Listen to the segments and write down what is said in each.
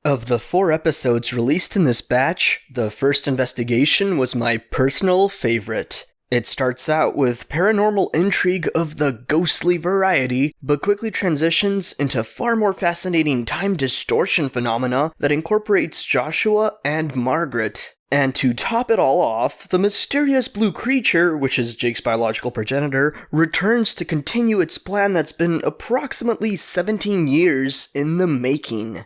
Of the 4 episodes released in this batch, the first investigation was my personal favorite. It starts out with paranormal intrigue of the ghostly variety, but quickly transitions into far more fascinating time distortion phenomena that incorporates Joshua and Margaret. And to top it all off, the mysterious blue creature, which is Jake's biological progenitor, returns to continue its plan that's been approximately 17 years in the making.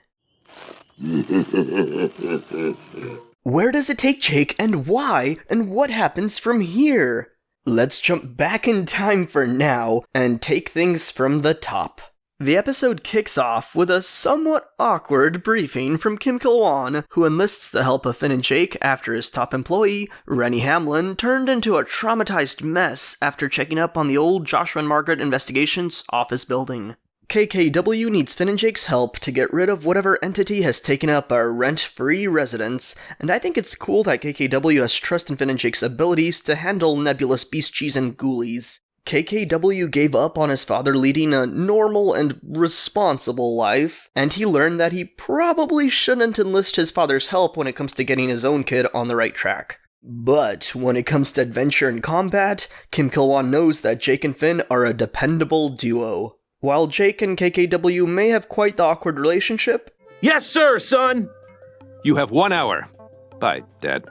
Where does it take Jake, and why, and what happens from here? Let's jump back in time for now, and take things from the top. The episode kicks off with a somewhat awkward briefing from Kim Kil Whan, who enlists the help of Finn and Jake after his top employee, Rennie Hamlin, turned into a traumatized mess after checking up on the old Joshua and Margaret Investigations office building. KKW needs Finn and Jake's help to get rid of whatever entity has taken up our rent-free residence, and I think it's cool that KKW has trust in Finn and Jake's abilities to handle nebulous beast cheese and ghoulies. KKW gave up on his father leading a normal and responsible life, and he learned that he probably shouldn't enlist his father's help when it comes to getting his own kid on the right track. But when it comes to adventure and combat, Kim Kil Whan knows that Jake and Finn are a dependable duo. While Jake and KKW may have quite the awkward relationship... Yes, sir, son! You have 1 hour. Bye, Dad.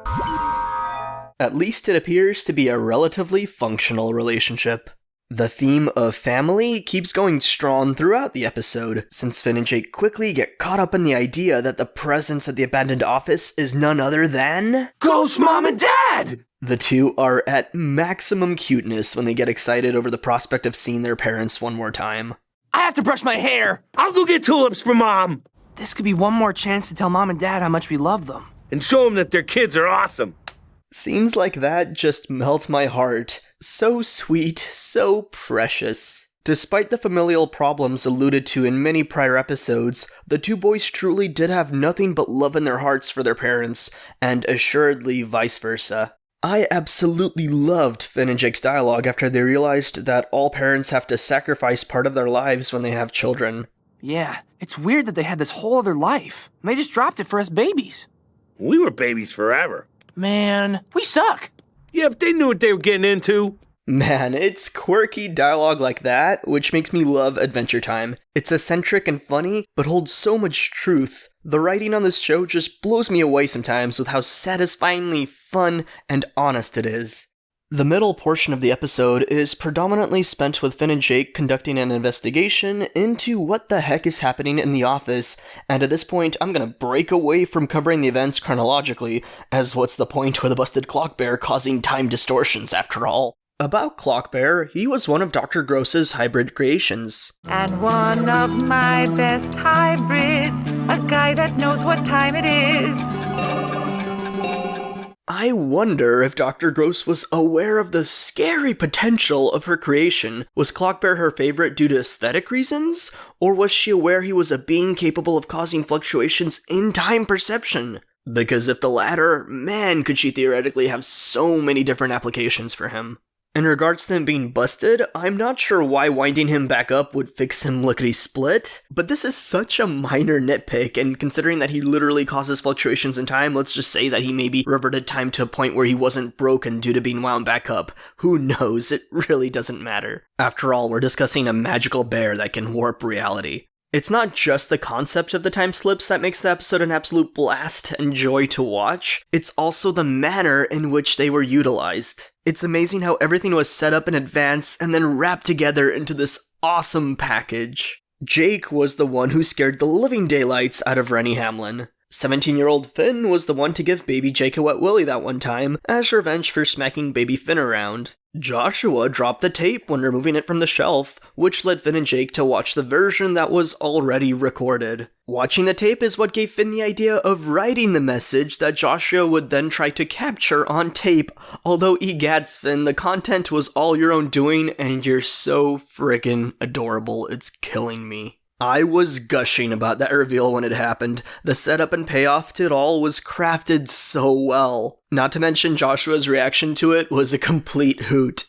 At least it appears to be a relatively functional relationship. The theme of family keeps going strong throughout the episode, since Finn and Jake quickly get caught up in the idea that the presence at the abandoned office is none other than... Ghost Mom and Dad! The two are at maximum cuteness when they get excited over the prospect of seeing their parents one more time. I have to brush my hair! I'll go get tulips for Mom! This could be one more chance to tell Mom and Dad how much we love them. And show them that their kids are awesome. Scenes like that just melt my heart. So sweet, so precious. Despite the familial problems alluded to in many prior episodes, the two boys truly did have nothing but love in their hearts for their parents, and assuredly vice versa. I absolutely loved Finn and Jake's dialogue after they realized that all parents have to sacrifice part of their lives when they have children. Yeah, it's weird that they had this whole other life, and they just dropped it for us babies. We were babies forever. Man, we suck. Yeah, if they knew what they were getting into. Man, it's quirky dialogue like that, which makes me love Adventure Time. It's eccentric and funny, but holds so much truth. The writing on this show just blows me away sometimes with how satisfyingly fun and honest it is. The middle portion of the episode is predominantly spent with Finn and Jake conducting an investigation into what the heck is happening in the office, and at this point I'm gonna break away from covering the events chronologically, as what's the point with a busted clock bear causing time distortions after all? About Clockbear, he was one of Dr. Gross's hybrid creations. And one of my best hybrids, a guy that knows what time it is. I wonder if Dr. Gross was aware of the scary potential of her creation. Was Clockbear her favorite due to aesthetic reasons? Or was she aware he was a being capable of causing fluctuations in time perception? Because if the latter, man, could she theoretically have so many different applications for him. In regards to him being busted, I'm not sure why winding him back up would fix him lickety-split, but this is such a minor nitpick, and considering that he literally causes fluctuations in time, let's just say that he maybe reverted time to a point where he wasn't broken due to being wound back up. Who knows, it really doesn't matter. After all, we're discussing a magical bear that can warp reality. It's not just the concept of the time slips that makes the episode an absolute blast and joy to watch, it's also the manner in which they were utilized. It's amazing how everything was set up in advance and then wrapped together into this awesome package. Jake was the one who scared the living daylights out of Rennie Hamlin. 17-year-old Finn was the one to give baby Jake a wet willy that one time, as revenge for smacking baby Finn around. Joshua dropped the tape when removing it from the shelf, which led Finn and Jake to watch the version that was already recorded. Watching the tape is what gave Finn the idea of writing the message that Joshua would then try to capture on tape, although egads Finn, the content was all your own doing and you're so friggin' adorable, it's killing me. I was gushing about that reveal when it happened. The setup and payoff to it all was crafted so well. Not to mention Joshua's reaction to it was a complete hoot.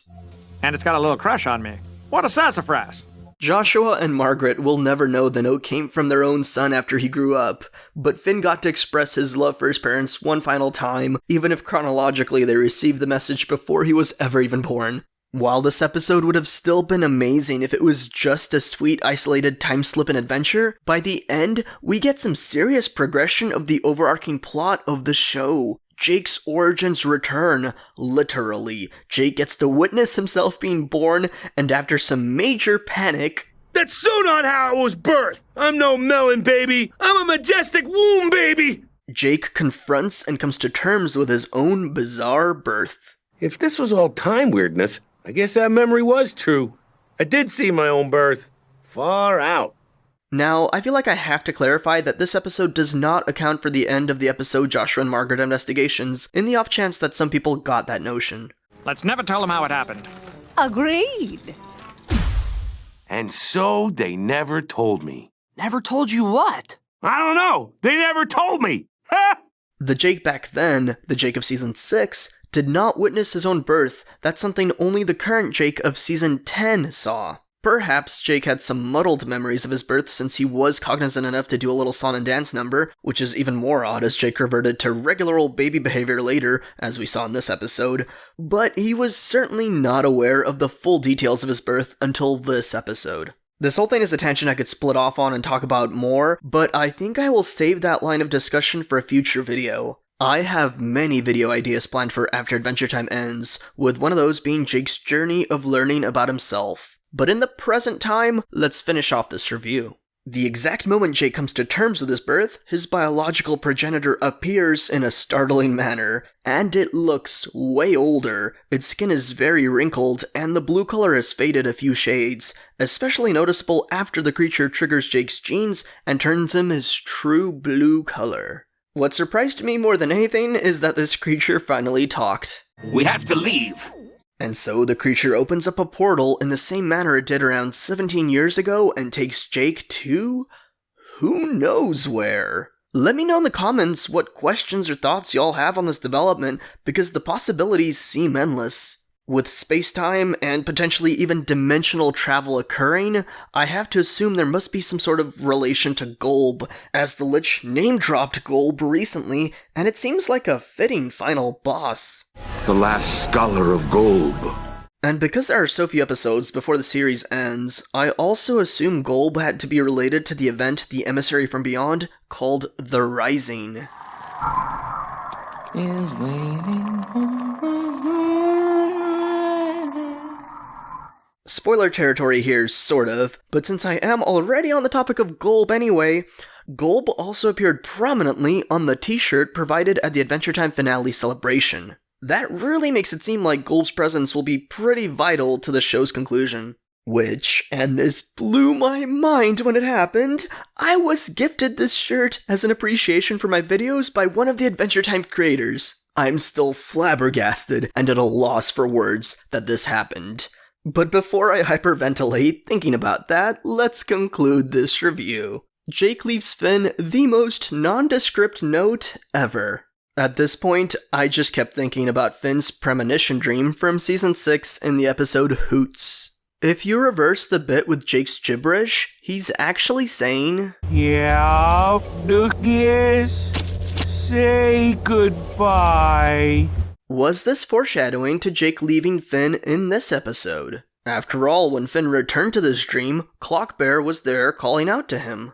And it's got a little crush on me. What a sassafras! Joshua and Margaret will never know the note came from their own son after he grew up, but Finn got to express his love for his parents one final time, even if chronologically they received the message before he was ever even born. While this episode would have still been amazing if it was just a sweet, isolated time slip and adventure, by the end, we get some serious progression of the overarching plot of the show. Jake's origins return, literally. Jake gets to witness himself being born, and after some major panic... That's so not how I was birthed! I'm no melon baby! I'm a majestic womb baby! Jake confronts and comes to terms with his own bizarre birth. If this was all time weirdness, I guess that memory was true. I did see my own birth. Far out. Now, I feel like I have to clarify that this episode does not account for the end of the episode Joshua and Margaret Investigations, in the off chance that some people got that notion. Let's never tell them how it happened. Agreed. And so they never told me. Never told you what? I don't know. They never told me. Ha! The Jake back then, the Jake of Season 6, did not witness his own birth. That's something only the current Jake of Season 10 saw. Perhaps Jake had some muddled memories of his birth since he was cognizant enough to do a little song and dance number, which is even more odd as Jake reverted to regular old baby behavior later, as we saw in this episode, but he was certainly not aware of the full details of his birth until this episode. This whole thing is a tangent I could split off on and talk about more, but I think I will save that line of discussion for a future video. I have many video ideas planned for after Adventure Time ends, with one of those being Jake's journey of learning about himself. But in the present time, let's finish off this review. The exact moment Jake comes to terms with his birth, his biological progenitor appears in a startling manner, and it looks way older. Its skin is very wrinkled, and the blue color has faded a few shades, especially noticeable after the creature triggers Jake's genes and turns him his true blue color. What surprised me more than anything is that this creature finally talked. We have to leave. And so the creature opens up a portal in the same manner it did around 17 years ago and takes Jake to... who knows where? Let me know in the comments what questions or thoughts y'all have on this development, because the possibilities seem endless. With space-time and potentially even dimensional travel occurring, I have to assume there must be some sort of relation to Golb, as the Lich name-dropped Golb recently, and it seems like a fitting final boss. The last scholar of Golb. And because there are so few episodes before the series ends, I also assume Golb had to be related to the event The Emissary from Beyond called The Rising. Spoiler territory here, sort of, but since I am already on the topic of Golb anyway, Golb also appeared prominently on the t-shirt provided at the Adventure Time finale celebration. That really makes it seem like Golb's presence will be pretty vital to the show's conclusion. Which, and this blew my mind when it happened, I was gifted this shirt as an appreciation for my videos by one of the Adventure Time creators. I'm still flabbergasted and at a loss for words that this happened. But before I hyperventilate thinking about that, let's conclude this review. Jake leaves Finn the most nondescript note ever. At this point, I just kept thinking about Finn's premonition dream from Season 6 in the episode Hoots. If you reverse the bit with Jake's gibberish, he's actually saying, Yeah, Nukius, say goodbye. Was this foreshadowing to Jake leaving Finn in this episode? After all, when Finn returned to this dream, Clockbear was there calling out to him.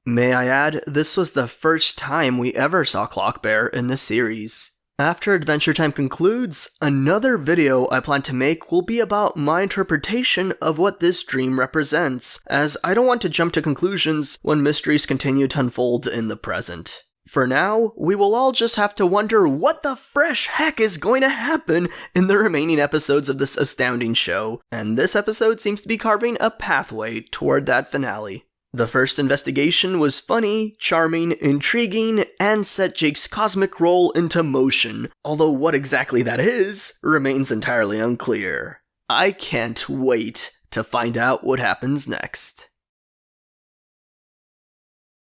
May I add, this was the first time we ever saw Clockbear in this series. After Adventure Time concludes, another video I plan to make will be about my interpretation of what this dream represents, as I don't want to jump to conclusions when mysteries continue to unfold in the present. For now, we will all just have to wonder what the fresh heck is going to happen in the remaining episodes of this astounding show, and this episode seems to be carving a pathway toward that finale. The first investigation was funny, charming, intriguing, and set Jake's cosmic role into motion, although what exactly that is remains entirely unclear. I can't wait to find out what happens next.